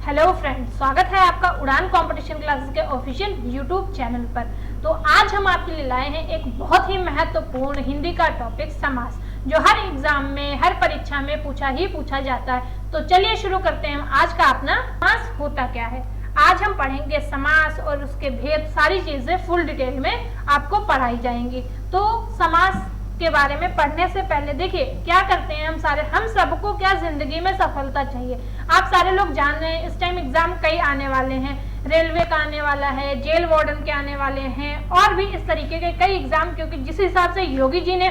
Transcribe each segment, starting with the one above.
Hello friends, स्वागत है आपका उड़ान कंपटीशन क्लासेस के ऑफिशियल यूट्यूब चैनल पर। तो आज हम आपके लिए लाए हैं एक बहुत ही महत्वपूर्ण हिंदी का टॉपिक समास, जो हर एग्जाम में हर परीक्षा में पूछा जाता है। तो चलिए शुरू करते हैं हम आज का अपना समास होता क्या है। आज हम पढ़ेंगे समास और उसके भेद, सारी चीजें फुल डिटेल में आपको पढ़ाई जाएंगी। तो समास के बारे में पढ़ने से पहले देखिए क्या करते हैं हम सबको क्या जिंदगी में सफलता चाहिए। आप सारे लोग जान रहे हैं इस टाइम एग्जाम कई आने वाले हैं, रेलवे का आने वाला है, जेल वार्डन के आने वाले हैं और भी इस तरीके के कई एग्जाम, क्योंकि जिस हिसाब से योगी जी ने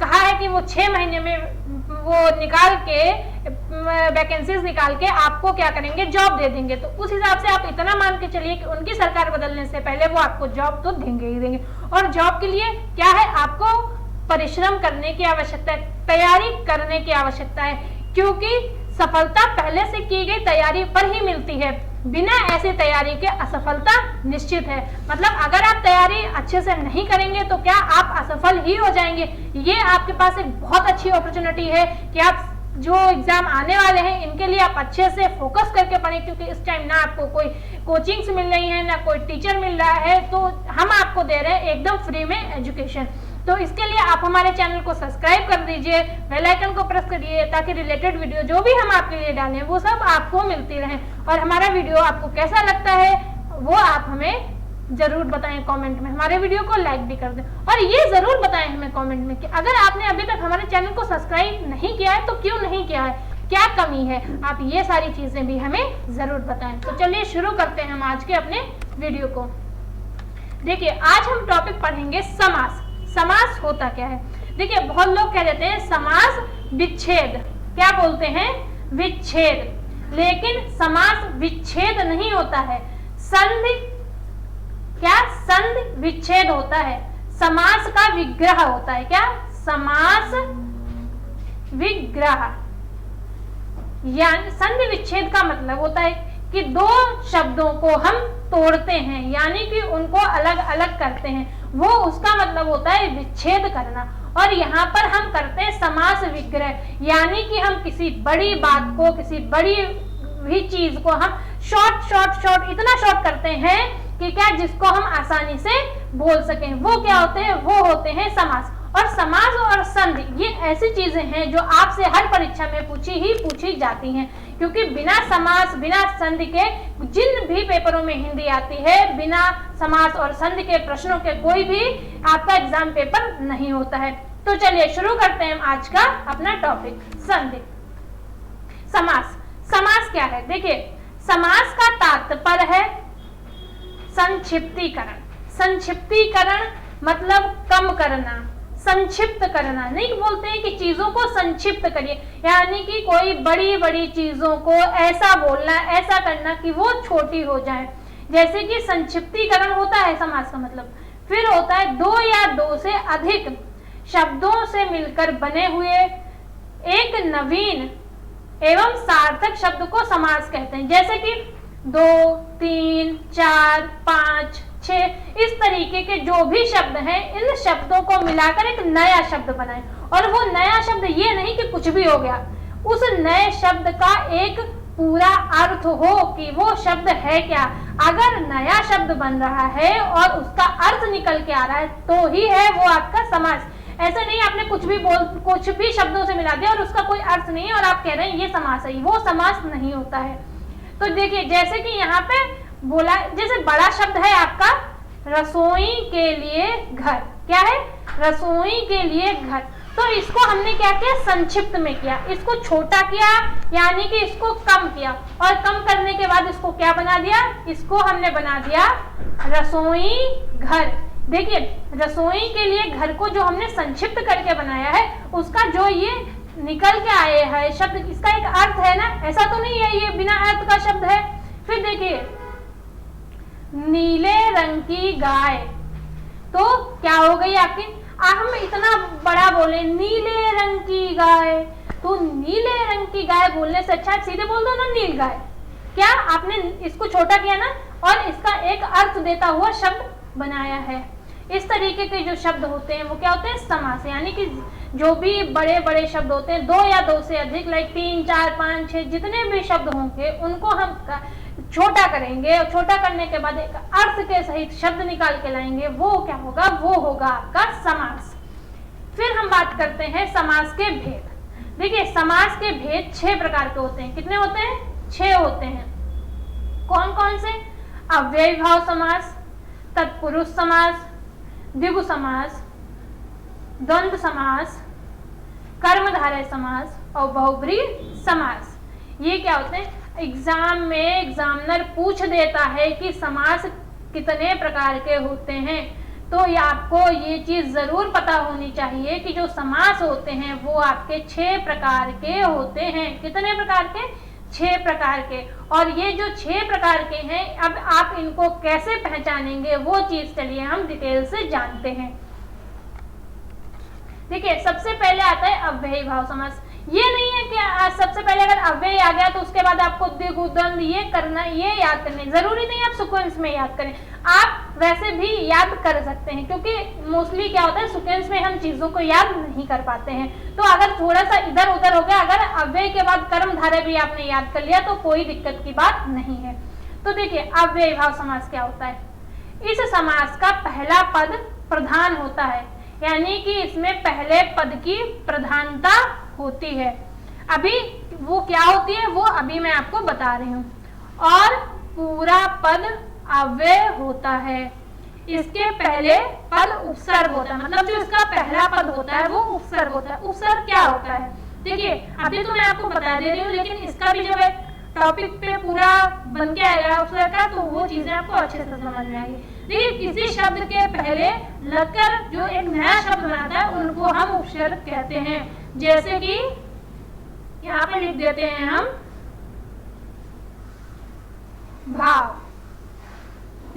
कहा है कि वो 6 महीने में वो निकाल के वैकेंसीज निकाल के आपको क्या करेंगे, जॉब दे देंगे। तो उस हिसाब से आप इतना मान के चलिए कि उनकी सरकार बदलने से पहले वो आपको जॉब तो देंगे ही देंगे। और जॉब के लिए क्या है, आपको परिश्रम करने की आवश्यकता है, तैयारी करने की आवश्यकता है, क्योंकि सफलता पहले से की गई तैयारी पर ही मिलती है। बिना ऐसी तैयारी के असफलता निश्चित है। मतलब अगर आप तैयारी अच्छे से नहीं करेंगे तो क्या आप असफल ही हो जाएंगे। ये आपके पास एक बहुत अच्छी अपॉर्चुनिटी है कि आप जो एग्जाम आने वाले हैं इनके लिए आप अच्छे से फोकस करके पढ़ें, क्योंकि इस टाइम ना आपको कोई कोचिंग्स मिल रही है, ना कोई टीचर मिल रहा है, तो हम आपको दे रहे हैं एकदम फ्री में एजुकेशन। तो इसके लिए आप हमारे चैनल को सब्सक्राइब कर दीजिए, बेल आइकन को प्रेस करिए, ताकि रिलेटेड वीडियो जो भी हम आपके लिए डालें वो सब आपको मिलती रहे। और हमारा वीडियो आपको कैसा लगता है वो आप हमें जरूर बताएं कमेंट में, हमारे वीडियो को लाइक भी कर दें। और ये जरूर बताएं हमें कमेंट में कि अगर आपने अभी तक हमारे चैनल को सब्सक्राइब नहीं किया है तो क्यों नहीं किया है, क्या कमी है, आप ये सारी चीजें भी हमें जरूर बताएं। तो चलिए शुरू करते हैं हम आज के अपने वीडियो को। देखिए आज हम टॉपिक पढ़ेंगे समास। समास होता क्या है। देखिए बहुत लोग कह देते हैं समास विच्छेद, क्या बोलते हैं, विच्छेद। लेकिन समास विच्छेद नहीं होता है, संधि, क्या, संधि विच्छेद होता है। समास का विग्रह होता है, क्या, समास विग्रह। यानी संधि विच्छेद का मतलब होता है कि दो शब्दों को हम तोड़ते हैं, यानी कि उनको अलग अलग करते हैं, वो उसका मतलब होता है विच्छेद करना। और यहाँ पर हम करते हैं समास विग्रह, यानी कि हम किसी बड़ी बात को, किसी बड़ी भी चीज को हम शॉर्ट इतना शॉर्ट करते हैं कि क्या, जिसको हम आसानी से बोल सकें। वो क्या होते हैं, वो होते हैं समास। और समास और संधि ये ऐसी चीजें हैं जो आपसे हर परीक्षा में पूछी जाती हैं, क्योंकि बिना समास बिना संधि के जिन भी पेपरों में हिंदी आती है, बिना समास और संधि के प्रश्नों के कोई भी आपका एग्जाम पेपर नहीं होता है। तो चलिए शुरू करते हैं आज का अपना टॉपिक, संधि। समास, समास क्या है। देखिए समास का तात्पर्य है संक्षिप्तीकरण। संक्षिप्तीकरण मतलब कम करना, संक्षिप्त करना। नहीं बोलते हैं कि चीजों को संक्षिप्त करिए, यानी कि कोई बड़ी बड़ी चीजों को ऐसा बोलना, ऐसा करना कि वो छोटी हो जाए, जैसे कि संक्षिप्तीकरण होता है समास का मतलब। फिर होता है दो या दो से अधिक शब्दों से मिलकर बने हुए एक नवीन एवं सार्थक शब्द को समास कहते हैं। जैसे कि 2, 3, 4, 5, 6 इस तरीके के जो भी शब्द हैं, इन शब्दों को मिलाकर एक नया शब्द बनाएं। और वो नया शब्द ये नहीं कि कुछ भी हो गया, उस नए शब्द का एक पूरा अर्थ हो कि वो शब्द है क्या। अगर नया शब्द बन रहा है और उसका अर्थ निकल के आ रहा है तो ही है वो आपका समास। ऐसे नहीं आपने कुछ भी शब्दों से मिला दिया और उसका कोई अर्थ नहीं है और आप कह रहे हैं ये समास है, वो समास नहीं होता है। तो देखिए जैसे कि यहाँ पे बोला, जैसे बड़ा शब्द है आपका रसोई के लिए घर, क्या है, रसोई के लिए घर। तो इसको हमने क्या किया, संक्षिप्त में किया, इसको छोटा किया, यानी कि इसको कम किया। और कम करने के बाद इसको क्या बना दिया, इसको हमने बना दिया रसोई घर। देखिए रसोई के लिए घर को जो हमने संक्षिप्त करके बनाया है, उसका जो ये निकल के आए है शब्द, इसका एक अर्थ है ना, ऐसा तो नहीं है ये बिना अर्थ का शब्द है। फिर देखिए नीले रंग की गाय, तो क्या हो गई आपकी, हम इतना बड़ा बोले नीले रंग की गाय, तो नीले रंग की गाय बोलने से अच्छा सीधे बोल दो ना नील गाय। क्या आपने इसको छोटा किया ना और इसका एक अर्थ देता हुआ शब्द बनाया है। इस तरीके के जो शब्द होते हैं वो क्या होते हैं, समास। यानी कि जो भी बड़े बड़े शब्द होते हैं, 2 या 2 से अधिक, लाइक 3, 4, 5, 6 जितने भी शब्द होंगे उनको हम छोटा करेंगे और छोटा करने के बाद एक अर्थ के सहित शब्द निकाल के लाएंगे, वो क्या होगा, वो होगा आपका समास। फिर हम बात करते हैं समास के भेद। देखिए समास के भेद 6 प्रकार के होते हैं। कितने होते हैं? 6 होते हैं। कौन कौन से? अव्ययी भाव समास, तत्पुरुष समास, द्विगु समास, द्वंद्व समास, कर्मधारय समास और बहुब्रीहि समास। ये क्या होते हैं? एग्जाम में एग्जामिनर पूछ देता है कि समास कितने प्रकार के होते हैं, तो ये आपको ये चीज जरूर पता होनी चाहिए कि जो समास होते हैं वो आपके 6 प्रकार के होते हैं। कितने प्रकार के? 6 प्रकार के। और ये जो 6 प्रकार के हैं, अब आप इनको कैसे पहचानेंगे वो चीज चलिए हम डिटेल से जानते हैं। देखिए सबसे पहले आता है अव्ययी भाव समास। ये नहीं है कि सबसे पहले अगर अव्यय आ गया तो उसके बाद आपको द्विगु द्वंद्व ये करना, ये याद करने जरूरी नहीं, आप सीक्वेंस में याद करें, आप वैसे भी याद कर सकते हैं, क्योंकि मोस्टली क्या होता है सीक्वेंस में हम चीजों को याद नहीं कर पाते हैं। तो अगर थोड़ा सा इधर उधर हो गया, अगर अव्यय के बाद कर्मधारय भी आपने याद कर लिया तो कोई दिक्कत की बात नहीं है। तो देखिए अव्ययी भाव समास क्या होता है। इस समास का पहला पद प्रधान होता है, यानी कि इसमें पहले पद की प्रधानता होती है। अभी वो क्या होती है वो अभी मैं आपको बता रही हूँ। और पूरा पद अव्यय होता है। इसके पहले पद उपसर्ग होता है, मतलब जो इसका पहला पद होता है वो उपसर्ग होता है। उपसर्ग क्या होता है? देखिए अभी तो मैं आपको बता दे रही हूँ, लेकिन इसका भी जब एक टॉपिक पे पूरा बन के आएगा उपसर्ग का, तो वो चीजें आपको अच्छे से समझ में आएगी। देखिए किसी शब्द के पहले लगकर जो एक नया शब्द बनाता है उनको हम उपसर्ग कहते हैं। जैसे कि यहाँ पे लिख देते हैं हम भाव,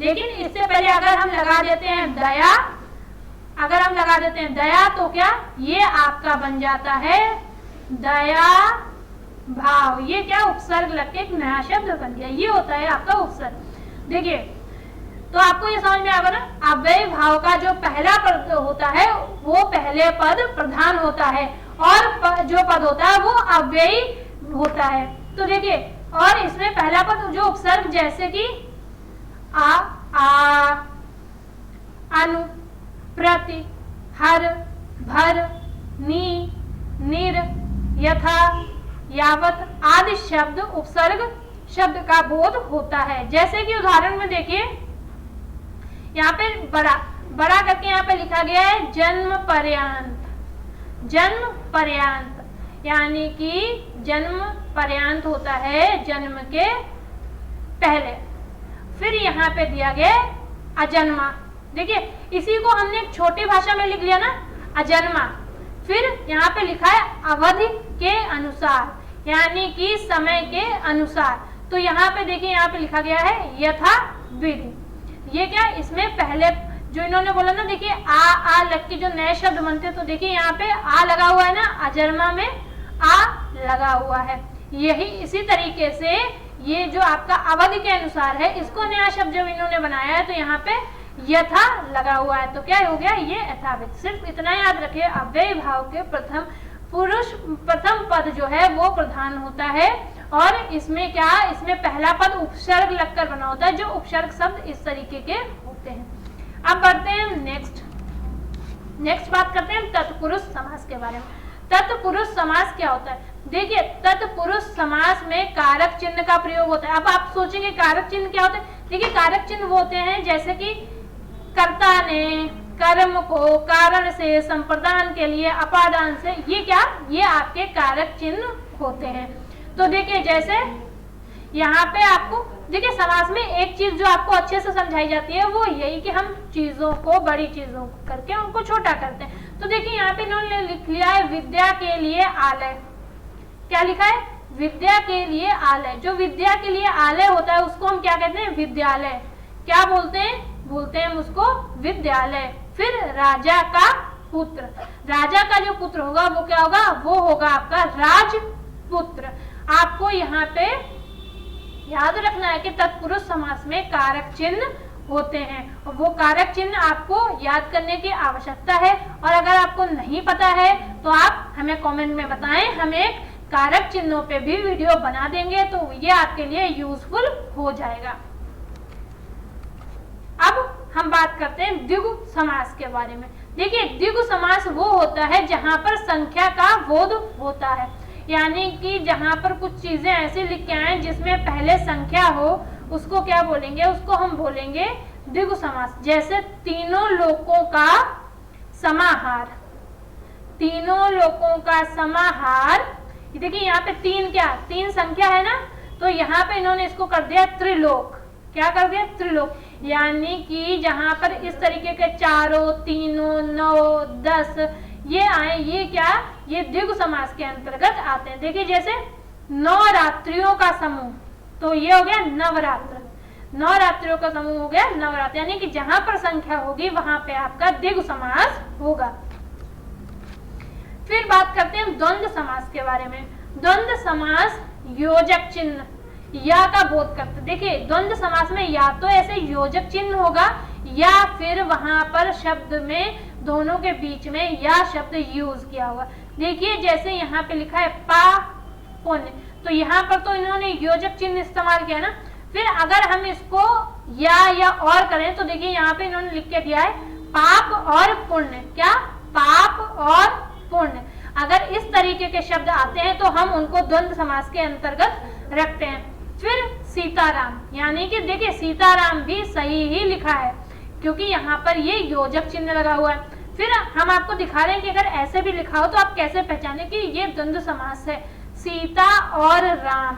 लेकिन इससे पहले अगर हम लगा देते हैं दया, अगर हम लगा देते हैं दया तो क्या ये आपका बन जाता है दया भाव। ये क्या उपसर्ग लग के एक नया शब्द बन गया, ये होता है आपका उपसर्ग। देखिए तो आपको ये समझ में आएगा ना, अव्ययी भाव का जो पहला पद होता है वो पहले पद प्रधान होता है और जो पद होता है वो अव्ययी होता है। तो देखिए और इसमें पहला पद जो उपसर्ग जैसे कि आ, अनु, प्रति, हर, भर, नी, निर, यथा, यावत आदि शब्द उपसर्ग शब्द का बोध होता है। जैसे कि उदाहरण में देखिए यहाँ पे बड़ा बड़ा करके यहाँ पे लिखा गया है जन्म पर्यंत। जन्म पर्यंत यानी कि जन्म पर्यंत होता है जन्म के पहले। फिर यहाँ पे दिया गया अजन्मा। देखिए इसी को हमने एक छोटी भाषा में लिख लिया ना, अजन्मा। फिर यहाँ पे लिखा है अवधि के अनुसार, यानी कि समय के अनुसार। तो यहाँ पे देखिए यहाँ पे लिखा गया है यथा विधि। ये क्या, इसमें पहले जो इन्होंने बोला ना, देखिए आ लग के जो नए शब्द बनते हैं, तो देखिए यहाँ पे आ लगा हुआ है ना, अजन्मा में आ लगा हुआ है। यही इसी तरीके से ये जो आपका अवधि के अनुसार है, इसको नया शब्द जब इन्होंने बनाया है तो यहाँ पे यथा लगा हुआ है, तो क्या हो गया ये यथाविध। सिर्फ इतना याद रखिए, अव्ययी भाव के प्रथम पद जो है वो प्रधान होता है और इसमें क्या, इसमें पहला पद उपसर्ग लगकर बना होता है। जो उपसर्ग शब्द इस तरीके के होते हैं। अब बढ़ते हैं नेक्स्ट बात करते हैं तत्पुरुष समास के बारे में। तत्पुरुष समास क्या होता है? देखिए तत्पुरुष समास में कारक चिन्ह का प्रयोग होता है। अब आप सोचेंगे कारक चिन्ह क्या होते हैं? देखिए कारक चिन्ह वो होते हैं जैसे कि कर्ता ने कर्म को कारण से, संप्रदान के लिए, अपादान से, ये क्या, ये आपके कारक चिन्ह होते हैं। तो देखिए जैसे यहाँ पे आपको देखिए समास में एक चीज जो आपको अच्छे से समझाई जाती है वो यही कि हम चीजों को, बड़ी चीजों को करके उनको छोटा करते हैं। तो देखिए यहाँ पे इन्होंने लिख लिया है विद्या के लिए आलय। क्या लिखा है? विद्या के लिए आलय। जो विद्या के लिए आलय होता है उसको हम क्या कहते हैं? विद्यालय। क्या बोलते हैं? बोलते हैं उसको विद्यालय। फिर राजा का पुत्र, राजा का जो पुत्र होगा वो क्या होगा? वो होगा आपका राजपुत्र। आपको यहाँ पे याद रखना है कि तत्पुरुष समास में कारक चिन्ह होते हैं। वो कारक चिन्ह आपको याद करने की आवश्यकता है, और अगर आपको नहीं पता है तो आप हमें कमेंट में बताएं, हम एक कारक चिन्हों पे भी वीडियो बना देंगे, तो ये आपके लिए यूजफुल हो जाएगा। अब हम बात करते हैं द्विगु समास के बारे में। देखिए, द्विगु समास वो होता है जहां पर संख्या का बोध होता है, यानी कि जहां पर कुछ चीजें ऐसी लिख के आए जिसमें पहले संख्या हो, उसको क्या बोलेंगे, उसको हम बोलेंगे द्विगु समास। जैसे तीनों लोगों का समाहार, तीनों लोगों का समाहार। देखिए यहाँ पे तीन, क्या तीन संख्या है ना, तो यहाँ पे इन्होंने इसको कर दिया त्रिलोक। क्या कर दिया, त्रिलोक। यानी कि जहां पर इस तरीके के चारों, तीनों, 9, 10 ये आए, ये क्या, ये द्विगु समास के अंतर्गत आते हैं। देखिए जैसे नवरात्रियों का समूह, तो ये हो गया नवरात्र, नवरात्रियों का समूह हो गया नवरात्र, यानी कि जहां पर संख्या होगी वहां पे आपका द्विगु समास होगा। फिर बात करते हैं द्वंद्व समास के बारे में। द्वंद्व समास योजक चिन्ह या का बोध करते। देखिए द्वंद्व समास में या तो ऐसे योजक चिन्ह होगा, या फिर वहां पर शब्द में दोनों के बीच में या शब्द यूज किया होगा। देखिए जैसे यहाँ पे लिखा है पा पुण्य, तो यहाँ पर तो इन्होंने योजक चिन्ह इस्तेमाल किया ना। फिर अगर हम इसको या और करें, तो देखिए यहाँ पे इन्होंने लिख के दिया है पाप और पुण्य। क्या, पाप और पुण्य। अगर इस तरीके के शब्द आते हैं तो हम उनको द्वंद्व समास के अंतर्गत रखते हैं। फिर सीताराम, यानी कि देखिए सीताराम भी सही ही लिखा है, क्योंकि यहाँ पर ये योजक चिन्ह लगा हुआ है। फिर हम आपको दिखा रहे हैं कि अगर ऐसे भी लिखा हो तो आप कैसे पहचाने कि ये द्वंद्व समास है। सीता और राम,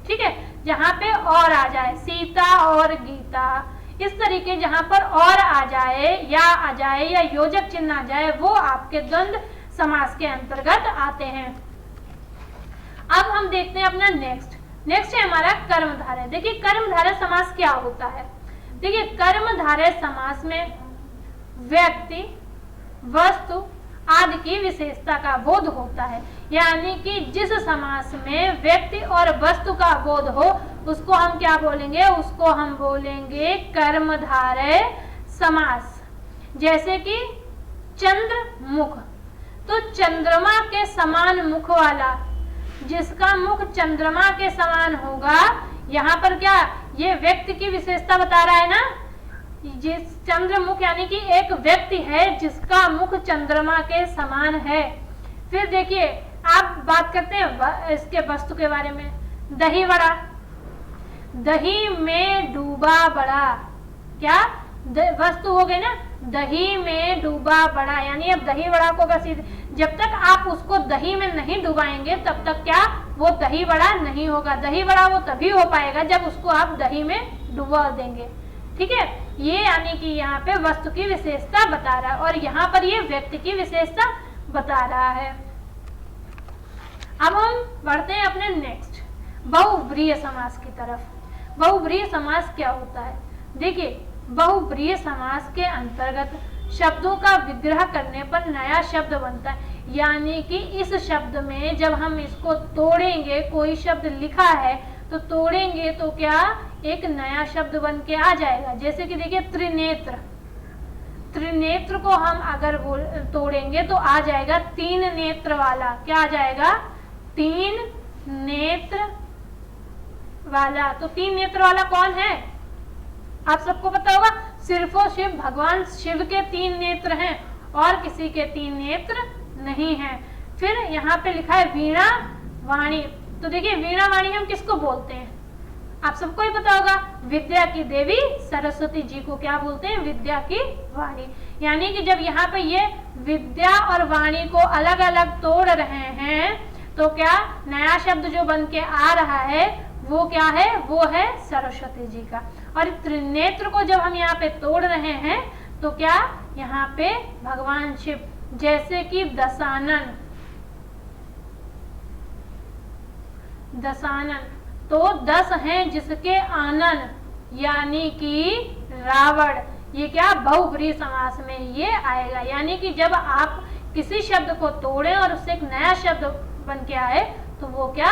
ठीक है, जहाँ पे और आ जाए, सीता और गीता, इस तरीके जहाँ पर और आ जाए या योजक चिन्ह आ जाए, वो आपके द्वंद्व समास के अंतर्गत आते हैं। अब हम देखते हैं अपना नेक्स्ट है हमारा कर्मधारय। देखिए कर्मधारय समास क्या होता है। देखिए कर्मधारय समास में व्यक्ति, वस्तु आदि की विशेषता का बोध होता है, यानी कि जिस समास में व्यक्ति और वस्तु का बोध हो उसको हम क्या बोलेंगे, उसको हम बोलेंगे कर्मधारय समास। जैसे कि चंद्रमुख, तो चंद्रमा के समान मुख वाला, जिसका मुख चंद्रमा के समान होगा, यहाँ पर क्या, ये व्यक्ति की विशेषता बता रहा है ना, जिस चंद्रमुख यानी कि एक व्यक्ति है जिसका मुख चंद्रमा के समान है। फिर देखिए आप बात करते हैं इसके वस्तु के बारे में। दही बड़ा, दही में डूबा बड़ा, क्या वस्तु हो गई ना, दही में डूबा बड़ा, यानी अब दही बड़ा को बस जब तक आप उसको दही में नहीं डुबाएंगे तब तक क्या, वो दही बड़ा नहीं होगा। दही बड़ा वो तभी हो पाएगा जब उसको आप दही में डुबा देंगे, ठीक है। ये यानी कि यहाँ पे वस्तु की विशेषता बता रहा है, और यहाँ पर ये व्यक्ति की विशेषता बता रहा है। अब हम बढ़ते हैं अपने नेक्स्ट बहुव्रीहि समास की तरफ। बहुव्रीहि समास क्या होता है। देखिए बहुव्रीहि समास के अंतर्गत शब्दों का विग्रह करने पर नया शब्द बनता है, यानी कि इस शब्द में जब हम इसको तोड़ेंगे, कोई शब्द लिखा है तो तोड़ेंगे तो क्या, एक नया शब्द बन के आ जाएगा। जैसे कि देखिए त्रिनेत्र, त्रिनेत्र को हम अगर तोड़ेंगे तो आ जाएगा तीन नेत्र वाला। क्या आ जाएगा, तीन नेत्र वाला। तो तीन नेत्र वाला कौन है, आप सबको पता होगा, सिर्फ और सिर्फ भगवान शिव के तीन नेत्र हैं और किसी के तीन नेत्र नहीं हैं। फिर यहाँ पे लिखा है वीणा वाणी, तो देखिए वीणा वाणी हम किसको बोलते हैं, आप सबको ही पता होगा, विद्या की देवी सरस्वती जी को क्या बोलते हैं, विद्या की वाणी। यानी कि जब यहाँ पे ये विद्या और वाणी को अलग अलग तोड़ रहे हैं तो क्या नया शब्द जो बन के आ रहा है वो क्या है, वो है सरस्वती जी का। और त्रिनेत्र को जब हम यहाँ पे तोड़ रहे हैं तो क्या, यहाँ पे भगवान शिव, जैसे कि दशानन, दशानन तो 10 हैं जिसके आनन, यानी कि रावण। ये क्या बहुव्रीहि समास में ये आएगा, यानी कि जब आप किसी शब्द को तोड़ें और उससे एक नया शब्द बन के आए तो वो क्या,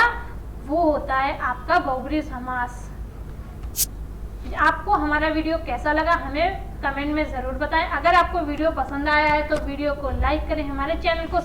वो होता है आपका बहुव्रीहि समास। आपको हमारा वीडियो कैसा लगा हमें कमेंट में ज़रूर बताएं। अगर आपको वीडियो पसंद आया है तो वीडियो को लाइक करें, हमारे चैनल को